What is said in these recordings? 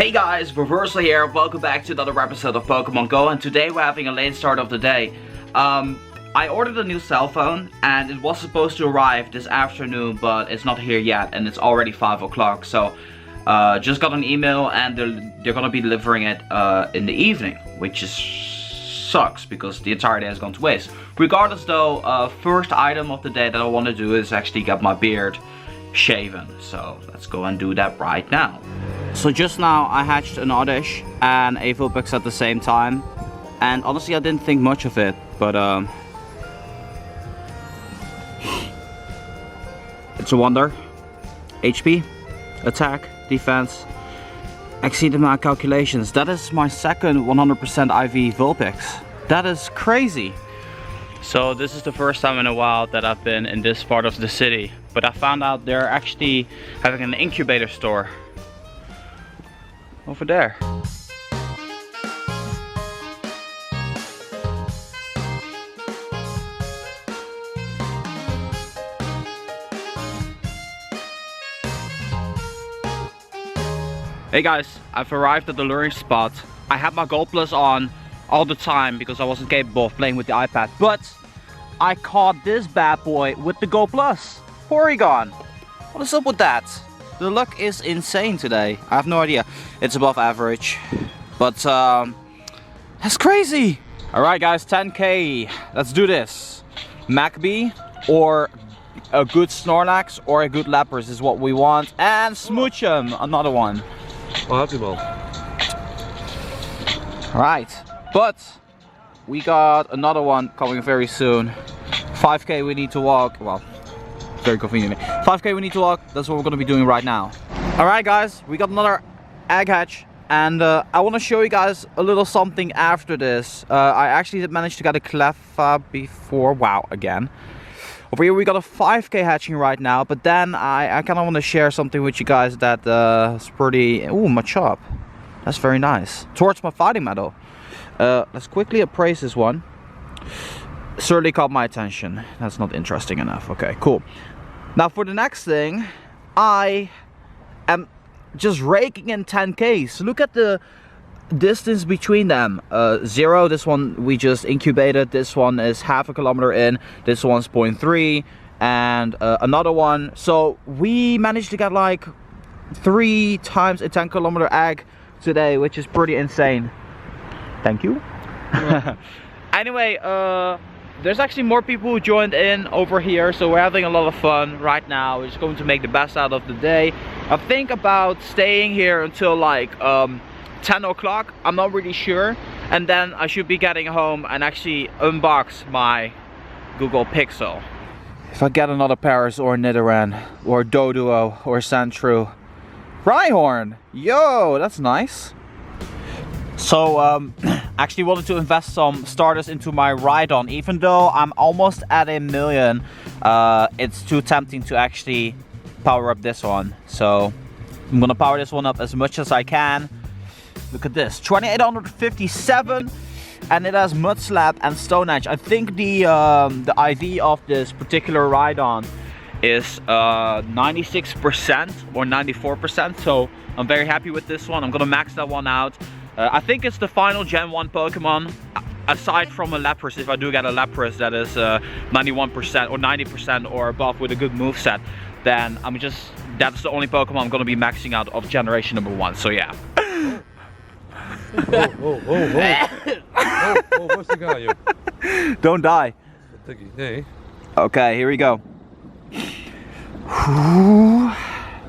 Hey guys, Reversal here, welcome back to another episode of Pokemon Go, and today we're having a late start of the day. I ordered a new cell phone, and it was supposed to arrive this afternoon, but it's not here yet, and it's already 5 o'clock, so just got an email, and they're gonna be delivering it in the evening, which sucks, because the entire day has gone to waste. Regardless though, first item of the day that I want to do is actually get my beard shaven, so let's go and do that right now. So just now I hatched an Oddish and a Vulpix at the same time, and honestly I didn't think much of it, but it's a wonder. HP, attack, defense, exceeded my calculations. That is my second 100% IV Vulpix. That is crazy. So this is the first time in a while that I've been in this part of the city, but I found out they're actually having an incubator store over there. Hey guys, I've arrived at the luring spot. I had my Gold Plus on all the time because I wasn't capable of playing with the iPad, but I caught this bad boy with the Gold Plus. Porygon. What is up with that? The luck is insane today. I have no idea. It's above average, but that's crazy. All right, guys, 10K. Let's do this. Magby or a good Snorlax or a good Lapras is what we want, and Smoochum, another one. Oh, happy ball. All right, but we got another one coming very soon. 5K we need to walk. Well, very convenient. 5K we need to walk. That's what we're gonna be doing right now. All right, guys, we got another egg hatch, and I want to show you guys a little something after this. I actually did manage to get a Cleffa before. Wow, again. Over here we got a 5K hatching right now, but then I kind of want to share something with you guys that is pretty. Ooh, Machop. That's very nice. Towards my fighting medal. Let's quickly appraise this one. Certainly caught my attention. That's not interesting enough. Okay, cool. Now for the next thing, I am just raking in 10Ks. Look at the distance between them. 0, this one we just incubated. This one is half a kilometer in. This one's 0.3, and another one. So we managed to get like 3 times a 10-kilometer egg today, which is pretty insane. Thank you. Anyway, there's actually more people who joined in over here, so we're having a lot of fun right now. We're just going to make the best out of the day. I think about staying here until like 10 o'clock. I'm not really sure, and then I should be getting home and actually unbox my Google Pixel. If I get another Paris or Nidoran or Doduo or Sandshrew, Rhyhorn, yo, that's nice. So actually wanted to invest some starters into my Rhyhorn. Even though I'm almost at 1 million, it's too tempting to actually power up this one. So I'm gonna power this one up as much as I can. Look at this, 2857, and it has Mud Slap and Stone Edge. I think the IV of this particular Rhyhorn is 96% or 94%, so I'm very happy with this one. I'm gonna max that one out. I think it's the final Gen 1 Pokemon, aside from a Lapras. If I do get a Lapras that is 91% or 90% or above with a good moveset, then that's the only Pokemon I'm gonna be maxing out of generation number 1, so yeah. Oh, what's the guy, you? Don't die. Hey. Okay, here we go.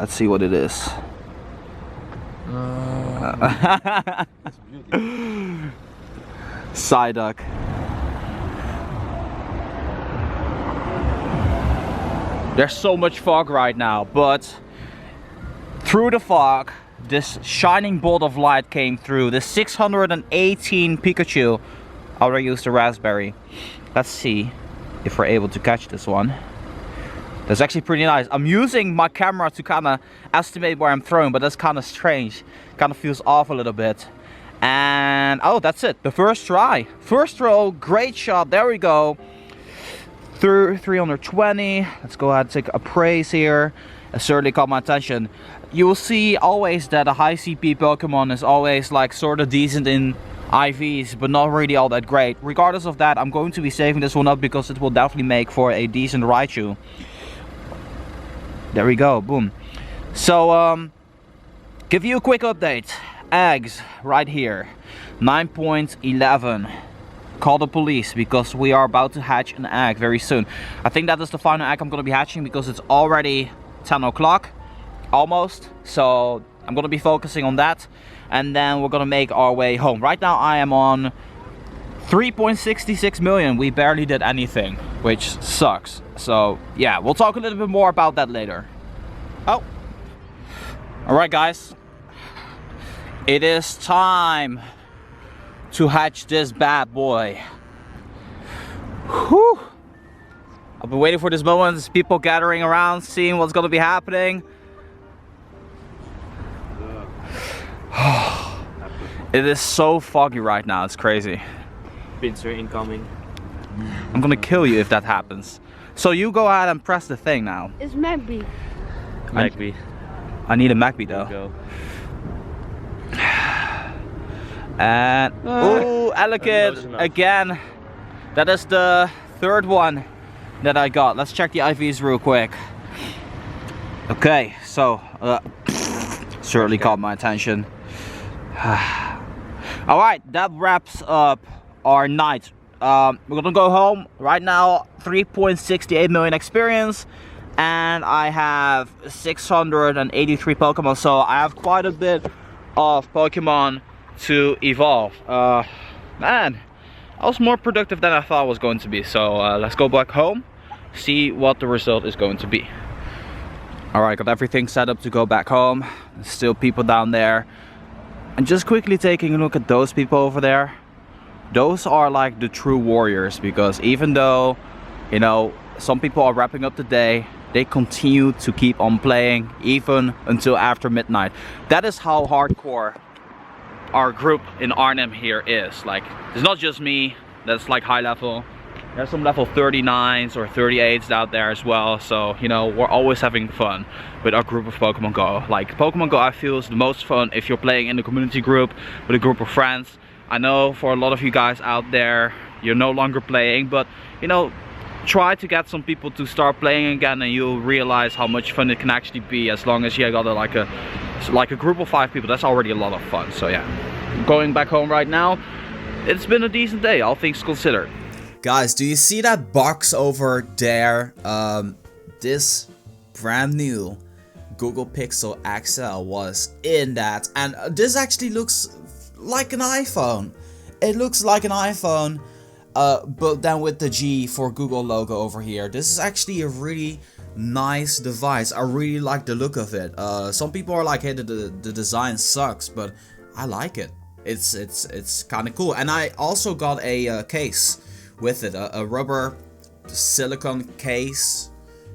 Let's see what it is. Psyduck. There's so much fog right now, but through the fog, this shining bolt of light came through. The 618 Pikachu. I already used the raspberry. Let's see if we're able to catch this one. That's actually pretty nice. I'm using my camera to kind of estimate where I'm throwing, but that's kind of strange. Kind of feels off a little bit. And oh, that's it. The first try. First throw, great shot. There we go. Through 320. Let's go ahead and take a praise here. certainly caught my attention. You will see always that a high CP Pokemon is always like sort of decent in IVs, but not really all that great. Regardless of that, I'm going to be saving this one up because it will definitely make for a decent Raichu. There we go, boom. So, give you a quick update. Eggs, right here. 9.11. Call the police because we are about to hatch an egg very soon. I think that is the final egg I'm going to be hatching because it's already 10 o'clock. Almost. So, I'm going to be focusing on that. And then we're going to make our way home. Right now I am on 3.66 million. We barely did anything, which sucks. So, yeah, we'll talk a little bit more about that later. Oh. Alright guys. It is time to hatch this bad boy. Whew. I've been waiting for this moment. There's people gathering around, seeing what's going to be happening. It is so foggy right now, it's crazy. Pincer incoming. I'm gonna kill you if that happens. So you go ahead and press the thing now. It's Magby. Magby. I need a Magby though. Go. And oh, Elegant again. That is the third one that I got. Let's check the IVs real quick. Okay, so certainly caught my attention. Alright, that wraps up our night. We're gonna go home right now. 3.68 million experience, and I have 683 Pokemon, so I have quite a bit of Pokemon to evolve. Man, I was more productive than I thought I was going to be. So let's go back home, see what the result is going to be. Alright, got everything set up to go back home. There's still people down there. And just quickly taking a look at those people over there. Those are like the true warriors, because even though, you know, some people are wrapping up the day, they continue to keep on playing even until after midnight. That is how hardcore our group in Arnhem here is. Like, it's not just me that's like high level. There's some level 39s or 38s out there as well. So, you know, we're always having fun with our group of Pokemon Go. Like, Pokemon Go I feel is the most fun if you're playing in the community group with a group of friends. I know for a lot of you guys out there, you're no longer playing, but, you know, try to get some people to start playing again, and you'll realize how much fun it can actually be. As long as you got like a group of 5 people, that's already a lot of fun. So yeah, going back home right now. It's been a decent day, all things considered. Guys, do you see that box over there? This brand new Google Pixel XL was in that, and this actually looks like an iPhone. It looks like an iPhone, but then with the G for Google logo over here. This is actually a really nice device. I really like the look of it. Some people are like, hey, the design sucks, but I like it. It's kind of cool. And I also got a case with it, a rubber silicone case.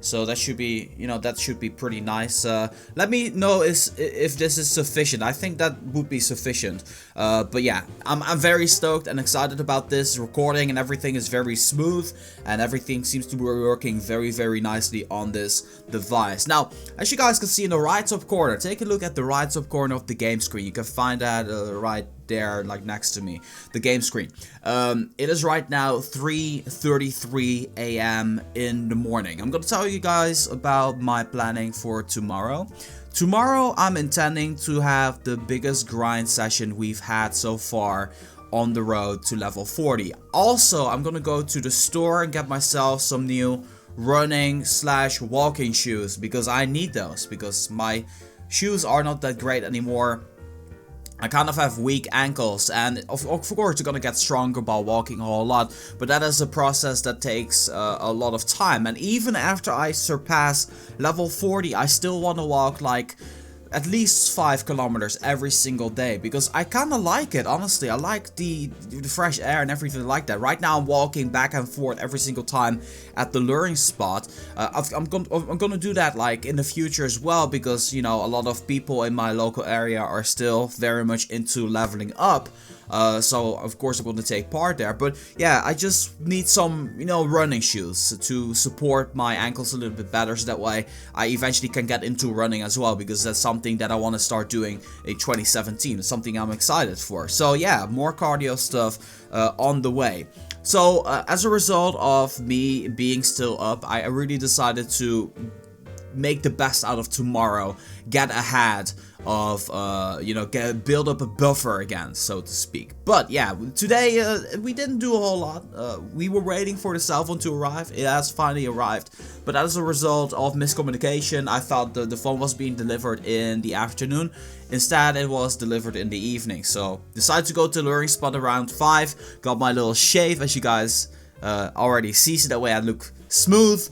So that should be, you know, that should be pretty nice. Let me know if this is sufficient. I think that would be sufficient. But yeah, I'm very stoked and excited about this. Recording and everything is very smooth, and everything seems to be working very, very nicely on this device. Now, as you guys can see in the right top corner, take a look at the right top corner of the game screen. You can find that right there, like next to me, the game screen. It is right now 3:33 a.m. in the morning. I'm gonna tell you guys about my planning for tomorrow. Tomorrow I'm intending to have the biggest grind session we've had so far on the road to level 40. Also, I'm gonna go to the store and get myself some new running / walking shoes, because I need those, because my shoes are not that great anymore. I kind of have weak ankles, and of course you're gonna get stronger by walking a whole lot, but that is a process that takes a lot of time. And even after I surpass level 40, I still want to walk like at least 5 kilometers every single day, because I kind of like it, honestly. I like the fresh air and everything like that. Right now I'm walking back and forth every single time at the luring spot. I'm gonna do that like in the future as well, because, you know, a lot of people in my local area are still very much into leveling up. So of course I'm going to take part there. But yeah, I just need some, you know, running shoes to support my ankles a little bit better, so that way I eventually can get into running as well, because that's something that I want to start doing in 2017. It's something I'm excited for. So yeah, more cardio stuff on the way. So as a result of me being still up, I really decided to make the best out of tomorrow, get ahead of, you know, build up a buffer again, so to speak. But yeah, today we didn't do a whole lot. We were waiting for the cell phone to arrive. It has finally arrived, but as a result of miscommunication, I thought the phone was being delivered in the afternoon. Instead, it was delivered in the evening. So decided to go to the luring spot around 5, got my little shave, as you guys already see, so that way I look smooth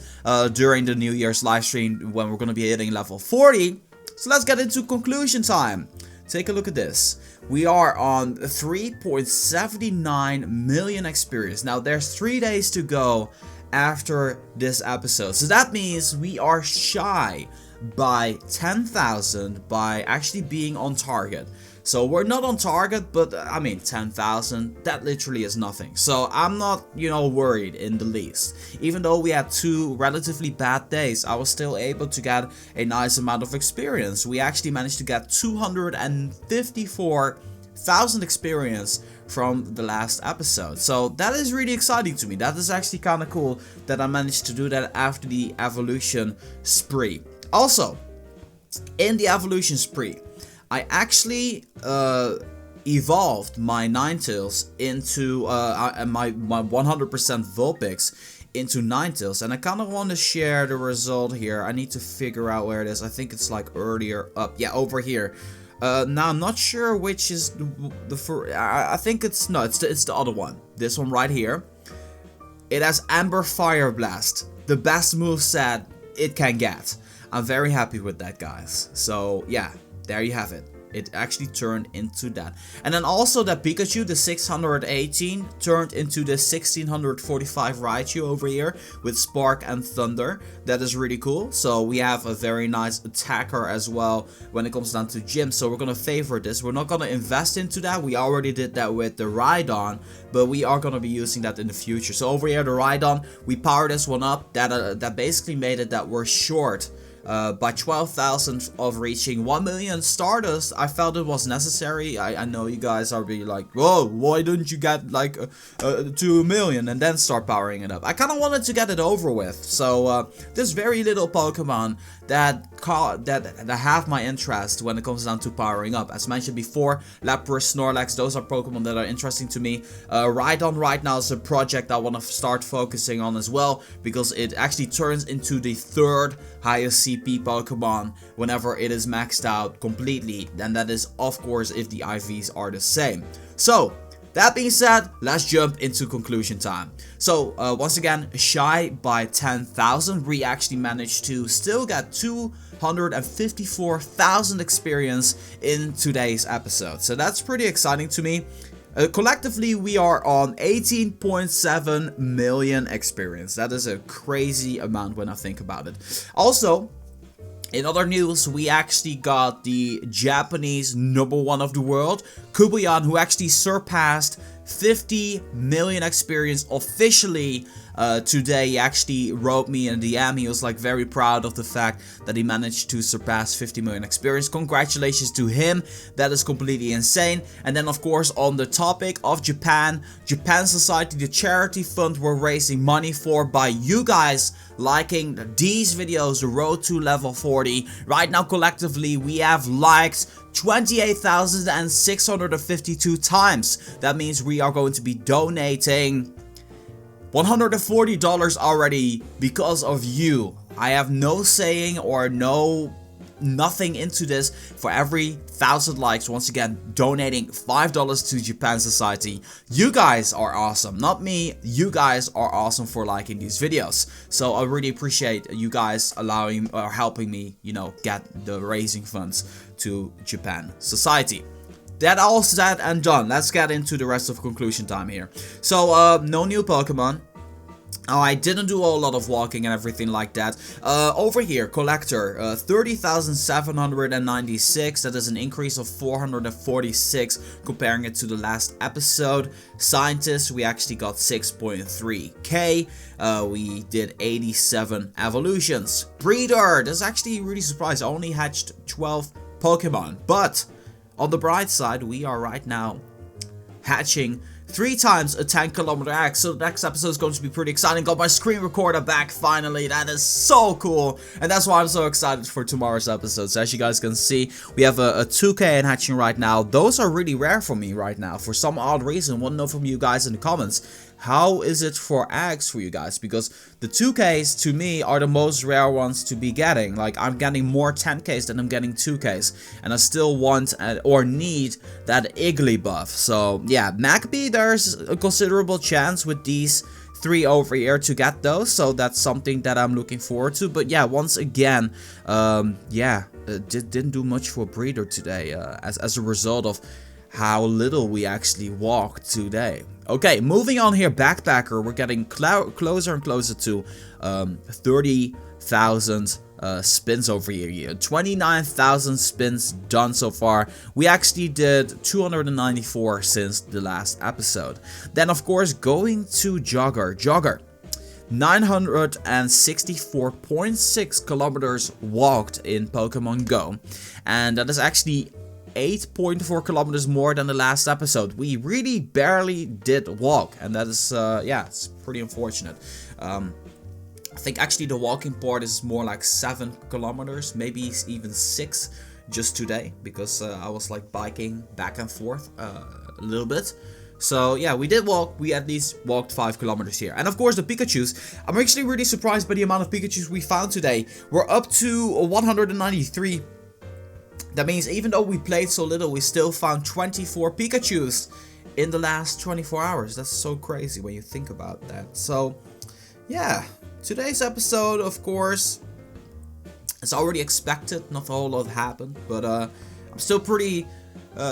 during the New Year's live stream when we're going to be hitting level 40. So let's get into conclusion time. Take a look at this. We are on 3.79 million experience. Now there's 3 days to go after this episode. So that means we are shy by 10,000 by actually being on target. So we're not on target, but I mean 10,000, that literally is nothing. So I'm not, you know, worried in the least. Even though we had 2 relatively bad days, I was still able to get a nice amount of experience. We actually managed to get 254,000 experience from the last episode. So that is really exciting to me. That is actually kind of cool that I managed to do that after the evolution spree. Also, in the evolution spree, I actually evolved my Ninetales into my 100% Vulpix into Ninetales, and I kind of want to share the result here. I need to figure out where it is. I think it's like earlier up. Yeah, over here. Now I'm not sure which is the first. I think it's the other one. This one right here. It has Amber Fire Blast, the best moveset it can get. I'm very happy with that, guys. So yeah. There you have it. It actually turned into that. And then also that Pikachu, the 618, turned into the 1645 Raichu over here with Spark and Thunder. That is really cool. So we have a very nice attacker as well when it comes down to gym. So we're going to favor this. We're not going to invest into that. We already did that with the Rhydon, but we are going to be using that in the future. So over here, the Rhydon, we powered this one up. That basically made it that we're short by 12,000 of reaching 1 million Stardust. I felt it was necessary. I know you guys are be like, whoa, why don't you get like 2 million and then start powering it up? I kind of wanted to get it over with. So there's very little Pokemon that have my interest when it comes down to powering up. As mentioned before, Lapras, Snorlax, those are Pokemon that are interesting to me. Rhydon right now is a project I want to start focusing on as well, because it actually turns into the 3rd highest CP Pokemon whenever it is maxed out completely. And that is of course if the IVs are the same. So that being said, let's jump into conclusion time. So once again, shy by 10,000, we actually managed to still get 254,000 experience in today's episode. So that's pretty exciting to me. Collectively, we are on 18.7 million experience. That is a crazy amount when I think about it. Also, in other news, we actually got the Japanese #1 of the world, Kuboyan, who actually surpassed 50 million experience officially today. He actually wrote me in a DM. He was like very proud of the fact that he managed to surpass 50 million experience. Congratulations to him. That is completely insane. And then of course, on the topic of Japan Society, the charity fund we're raising money for by you guys liking these videos, the road to level 40. Right now collectively we have liked 28,652 times. That means we are going to be donating $140 already because of you. I have no saying or nothing into this. For every 1,000 likes, once again, donating $5 to Japan Society. You guys are awesome. Not me. You guys are awesome for liking these videos. So I really appreciate you guys allowing or helping me, you know, get the raising funds to Japan Society. That all said and done, let's get into the rest of conclusion time here. So, no new Pokemon. Oh, I didn't do a lot of walking and everything like that. Over here, collector, 30,796. That is an increase of 446 comparing it to the last episode. Scientist, we actually got 6.3k. We did 87 evolutions. Breeder, that's actually really surprised. I only hatched 12 Pokemon. But on the bright side, we are right now hatching 3 times a 10km axe. So the next episode is going to be pretty exciting. Got my screen recorder back finally. That is so cool. And that's why I'm so excited for tomorrow's episode. So as you guys can see, we have a 2k in hatching right now. Those are really rare for me right now. For some odd reason. Want to know from you guys in the comments. How is it for eggs for you guys? Because the 2Ks to me are the most rare ones to be getting. Like I'm getting more 10Ks than I'm getting 2Ks. And I still want or need that Iggly buff. So yeah, Magpie, there's a considerable chance with these 3 over here to get those. So that's something that I'm looking forward to. But yeah, once again, didn't do much for Breeder today as a result of how little we actually walked today. Okay, moving on here, Backpacker, we're getting closer and closer to 30,000 spins over here. 29,000 spins done so far. We actually did 294 since the last episode. Then of course going to Jogger. 964.6 kilometers walked in Pokemon Go. And that is actually 8.4 kilometers more than the last episode. We really barely did walk, and that is yeah, it's pretty unfortunate. I think actually the walking part is more like 7 kilometers, maybe even 6 just today, because I was like biking back and forth a little bit. So yeah, we did walk. We at least walked 5 kilometers here. And of course the Pikachus. I'm actually really surprised by the amount of Pikachus we found today. We're up to 193. That means even though we played so little, we still found 24 Pikachus in the last 24 hours. That's so crazy when you think about that. So, yeah. Today's episode, of course, is already expected. Not a whole lot happened. But I'm still pretty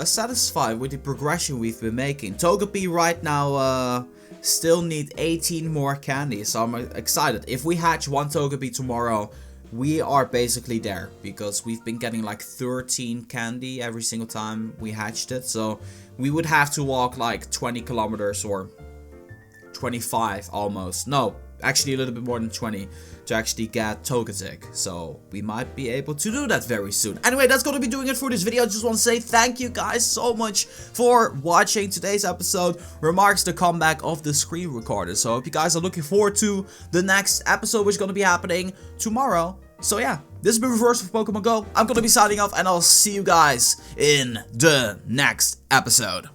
satisfied with the progression we've been making. TOGEPI right now still need 18 more candies. So I'm excited. If we hatch 1 TOGEPI tomorrow, we are basically there, because we've been getting like 13 candy every single time we hatched it. So we would have to walk like 20 kilometers or 25 almost. No, actually a little bit more than 20 to actually get Togetic. So we might be able to do that very soon. Anyway, that's going to be doing it for this video. I just want to say thank you guys so much for watching today's episode. Remarks the comeback of the screen recorder. So I hope you guys are looking forward to the next episode, which is going to be happening tomorrow. So yeah, this has been Reverse for Pokemon Go. I'm going to be signing off, and I'll see you guys in the next episode.